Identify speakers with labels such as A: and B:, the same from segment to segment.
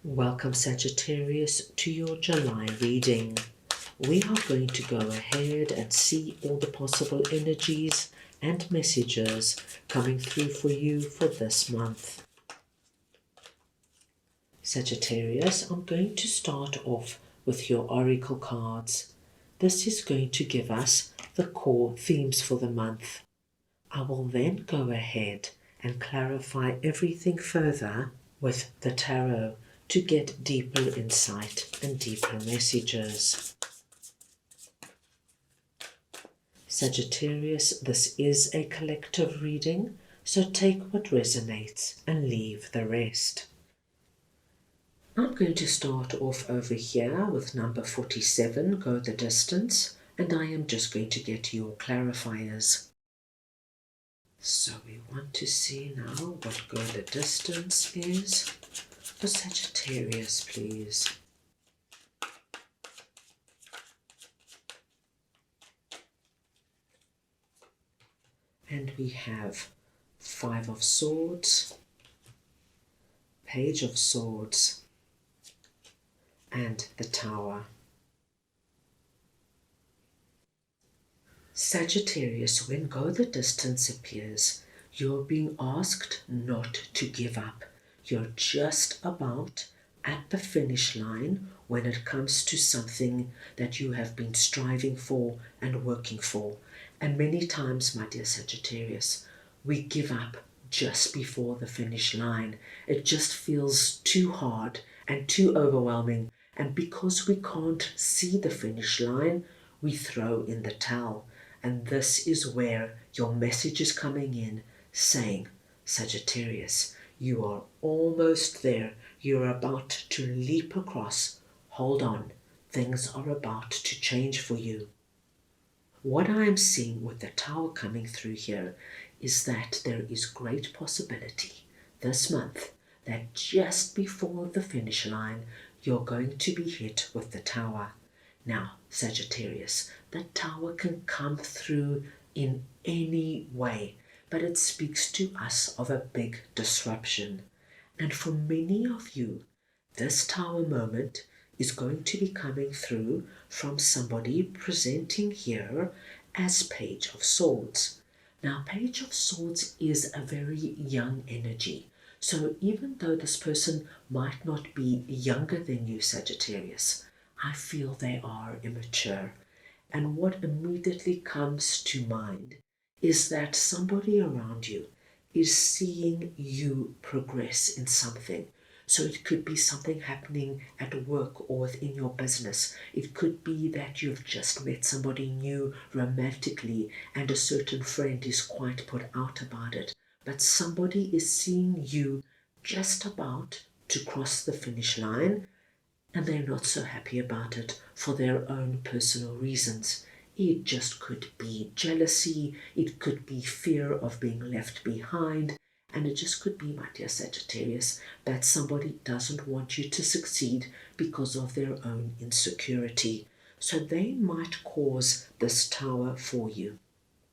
A: Welcome Sagittarius to your July reading. We are going to go ahead and see all the possible energies and messages coming through for you for this month. Sagittarius, I'm going to start off with your oracle cards. This is going to give us the core themes for the month. I will then go ahead and clarify everything further with the tarot to get deeper insight and deeper messages. Sagittarius, this is a collective reading, so take what resonates and leave the rest. I'm going to start off over here with number 47, Go the Distance, and I am just going to get your clarifiers. So we want to see now what Go the Distance is. For Sagittarius, please. And we have Five of Swords, Page of Swords, and the Tower. Sagittarius, when Go the Distance appears, you're being asked not to give up. You're just about at the finish line when it comes to something that you have been striving for and working for. And many times, my dear Sagittarius, we give up just before the finish line. It just feels too hard and too overwhelming. And because we can't see the finish line, we throw in the towel. And this is where your message is coming in saying, Sagittarius, you are almost there. You're about to leap across. Hold on. Things are about to change for you. What I am seeing with the Tower coming through here is that there is great possibility this month that just before the finish line, you're going to be hit with the Tower. Now, Sagittarius, the Tower can come through in any way, but it speaks to us of a big disruption. And for many of you, this Tower moment is going to be coming through from somebody presenting here as Page of Swords. Now, Page of Swords is a very young energy. So even though this person might not be younger than you, Sagittarius, I feel they are immature. And what immediately comes to mind is that somebody around you is seeing you progress in something. So it could be something happening at work or within your business. It could be that you've just met somebody new romantically and a certain friend is quite put out about it. But somebody is seeing you just about to cross the finish line, and they're not so happy about it for their own personal reasons. It just could be jealousy, it could be fear of being left behind, and it just could be, my dear Sagittarius, that somebody doesn't want you to succeed because of their own insecurity. So they might cause this Tower for you.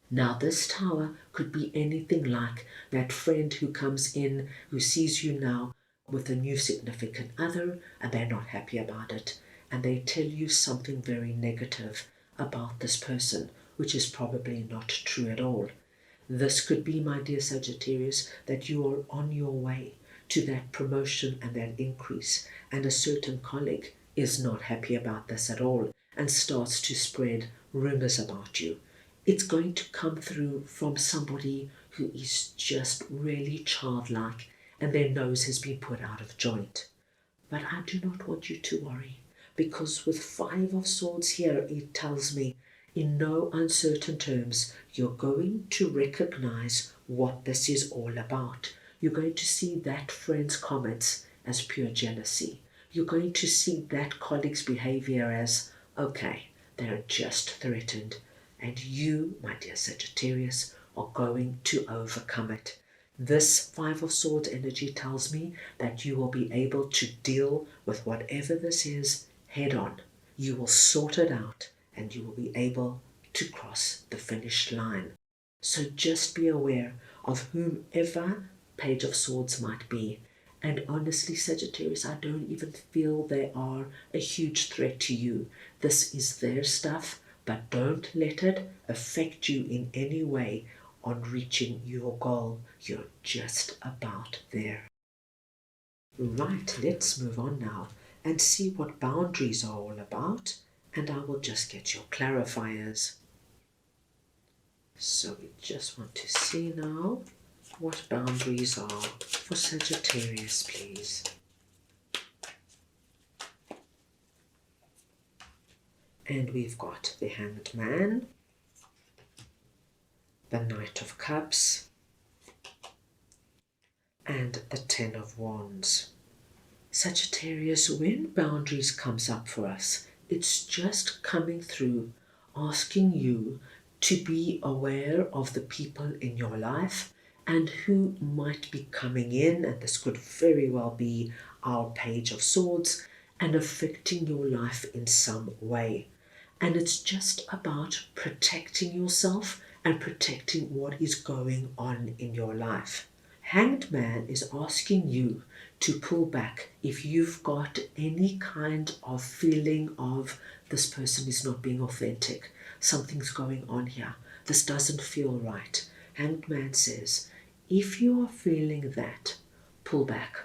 A: Now, this Tower could be anything like that friend who comes in, who sees you now with a new significant other, and they're not happy about it, and they tell you something very negative about this person, which is probably not true at all. This could be, my dear Sagittarius, that you are on your way to that promotion and that increase, and a certain colleague is not happy about this at all and starts to spread rumors about you. It's going to come through from somebody who is just really childlike and their nose has been put out of joint. But I do not want you to worry, because with Five of Swords here, it tells me in no uncertain terms, you're going to recognize what this is all about. You're going to see that friend's comments as pure jealousy. You're going to see that colleague's behavior as, okay, they're just threatened. And you, my dear Sagittarius, are going to overcome it. This Five of Swords energy tells me that you will be able to deal with whatever this is head on. You will sort it out and you will be able to cross the finish line. So just be aware of whomever Page of Swords might be And honestly, Sagittarius, I don't even feel they are a huge threat to you. This is their stuff, but don't let it affect you in any way on reaching your goal. You're just about there. Right, let's move on now and see what boundaries are all about, and I will just get your clarifiers. So we just want to see now what boundaries are for Sagittarius, please. And we've got the Hanged Man, the Knight of Cups, and the Ten of Wands. Sagittarius, when boundaries comes up for us, it's just coming through asking you to be aware of the people in your life and who might be coming in, and this could very well be our Page of Swords, and affecting your life in some way. And it's just about protecting yourself and protecting what is going on in your life. Hanged Man is asking you to pull back if you've got any kind of feeling of this person is not being authentic, something's going on here, this doesn't feel right. Hanged Man says, if you are feeling that, pull back.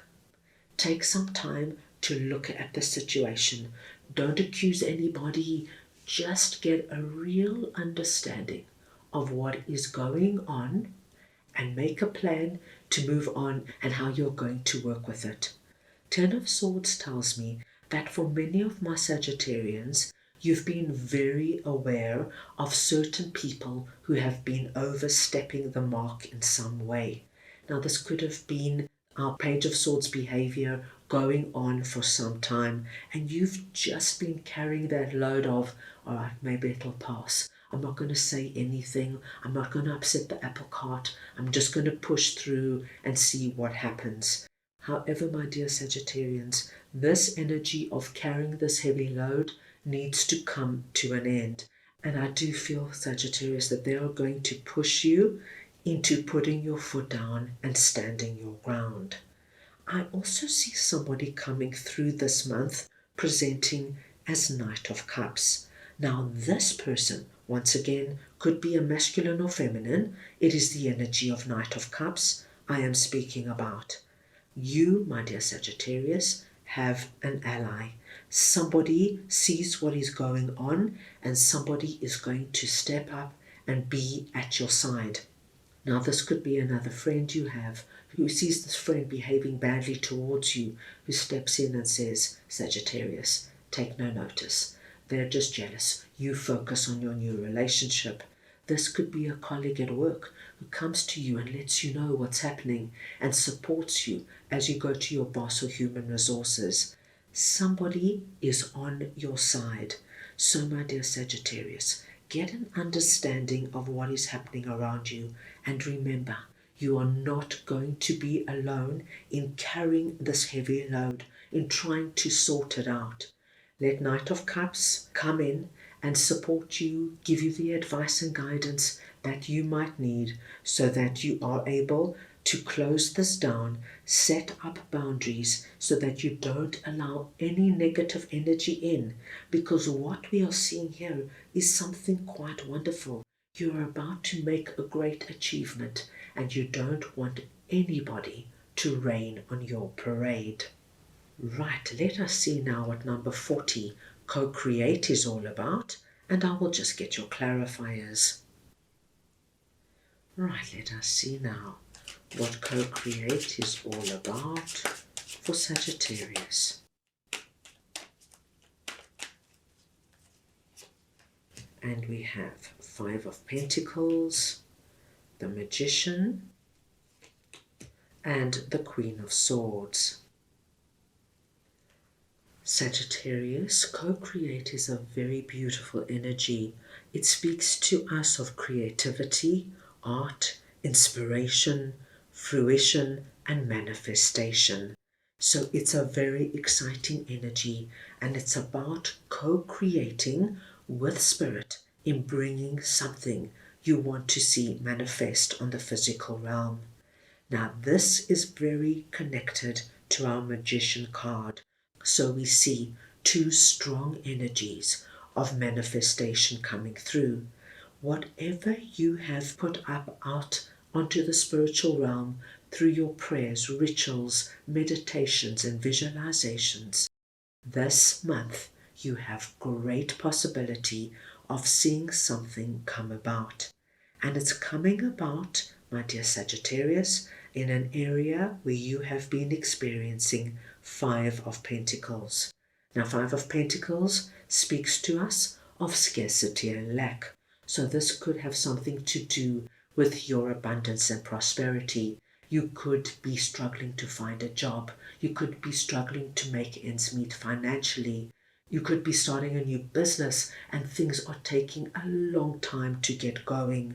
A: Take some time to look at the situation. Don't accuse anybody. Just get a real understanding of what is going on and make a plan to move on and how you're going to work with it. Ten of Swords tells me that for many of my Sagittarians, you've been very aware of certain people who have been overstepping the mark in some way. Now, this could have been our Page of Swords behavior going on for some time, and you've just been carrying that load of, all right, maybe it'll pass. I'm not going to say anything. I'm not going to upset the apple cart. I'm just going to push through and see what happens. However, my dear Sagittarians, this energy of carrying this heavy load needs to come to an end. And I do feel, Sagittarius, that they are going to push you into putting your foot down and standing your ground. I also see somebody coming through this month presenting as Knight of Cups. Now, this person, once again, could be a masculine or feminine. It is the energy of Knight of Cups I am speaking about. You, my dear Sagittarius, have an ally. Somebody sees what is going on and somebody is going to step up and be at your side. Now, this could be another friend you have who sees this friend behaving badly towards you, who steps in and says, Sagittarius, take no notice. They're just jealous. You focus on your new relationship. This could be a colleague at work who comes to you and lets you know what's happening and supports you as you go to your boss or human resources. Somebody is on your side. So, my dear Sagittarius, get an understanding of what is happening around you, and remember, you are not going to be alone in carrying this heavy load, in trying to sort it out. Let Knight of Cups come in and support you, give you the advice and guidance that you might need so that you are able to close this down, set up boundaries so that you don't allow any negative energy in, because what we are seeing here is something quite wonderful. You are about to make a great achievement and you don't want anybody to rain on your parade. Right, let us see now what number 40, co-create, is all about, and I will just get your clarifiers. Right, let us see now what co-create is all about for Sagittarius. And we have Five of Pentacles, the Magician, and the Queen of Swords. Sagittarius, co-create is a very beautiful energy. It speaks to us of creativity, art, inspiration, fruition, and manifestation. So it's a very exciting energy, and it's about co-creating with spirit in bringing something you want to see manifest on the physical realm. Now, this is very connected to our Magician card. So we see two strong energies of manifestation coming through. Whatever you have put up out onto the spiritual realm through your prayers, rituals, meditations, and visualizations, this month you have great possibility of seeing something come about. And it's coming about, my dear Sagittarius, in an area where you have been experiencing Five of Pentacles. Now, Five of Pentacles speaks to us of scarcity and lack. So this could have something to do with your abundance and prosperity. You could be struggling to find a job. You could be struggling to make ends meet financially. You could be starting a new business and things are taking a long time to get going.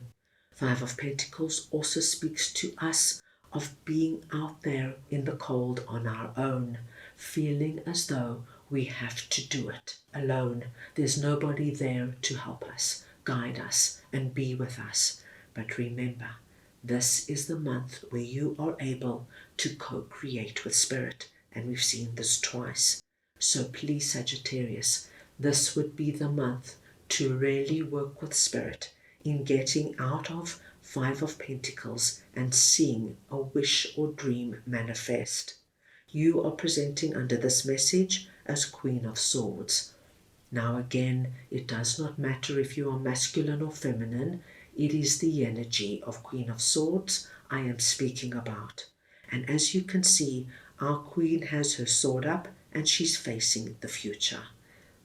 A: Five of Pentacles also speaks to us of being out there in the cold on our own, feeling as though we have to do it alone. There's nobody there to help us, guide us, and be with us. But remember, this is the month where you are able to co-create with Spirit, and we've seen this twice. So please, Sagittarius, this would be the month to really work with Spirit in getting out of Five of Pentacles and seeing a wish or dream manifest. You are presenting under this message as Queen of Swords. Now again, it does not matter if you are masculine or feminine. It is the energy of Queen of Swords I am speaking about. And as you can see, our Queen has her sword up and she's facing the future.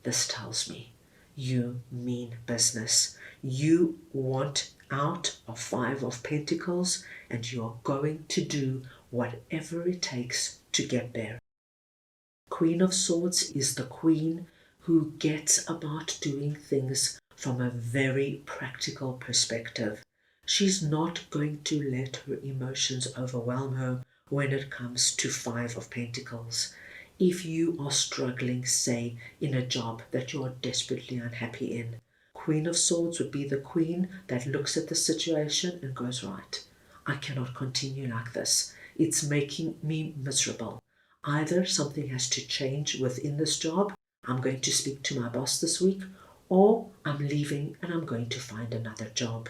A: This tells me you mean business. You want out of Five of Pentacles and you are going to do whatever it takes to get there. Queen of Swords is the queen who gets about doing things from a very practical perspective. She's not going to let her emotions overwhelm her when it comes to Five of Pentacles. If you are struggling, say, in a job that you are desperately unhappy in, Queen of Swords would be the queen that looks at the situation and goes, right, I cannot continue like this. It's making me miserable. Either something has to change within this job, I'm going to speak to my boss this week, or I'm leaving and I'm going to find another job.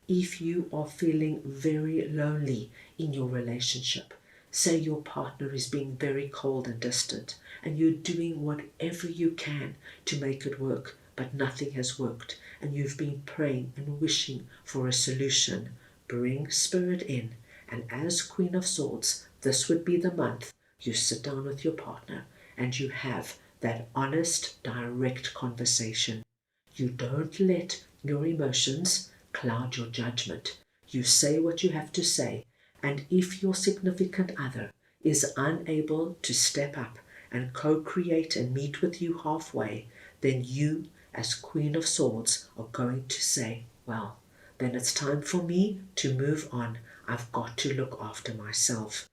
A: If you are feeling very lonely in your relationship, say your partner is being very cold and distant, and you're doing whatever you can to make it work, but nothing has worked, and you've been praying and wishing for a solution, bring Spirit in, and as Queen of Swords, this would be the month you sit down with your partner and you have that honest, direct conversation. You don't let your emotions cloud your judgment. You say what you have to say, and if your significant other is unable to step up and co-create and meet with you halfway, then you, as Queen of Swords, are going to say, well, then it's time for me to move on. I've got to look after myself.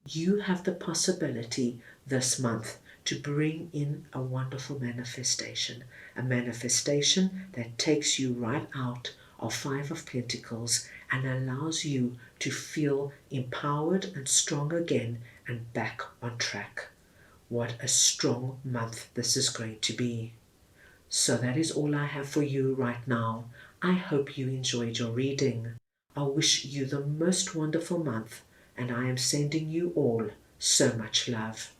A: You have the possibility this month to bring in a wonderful manifestation, a manifestation that takes you right out of Five of Pentacles and allows you to feel empowered and strong again and back on track. What a strong month this is going to be. So that is all I have for you right now. I hope you enjoyed your reading. I wish you the most wonderful month, and I am sending you all so much love.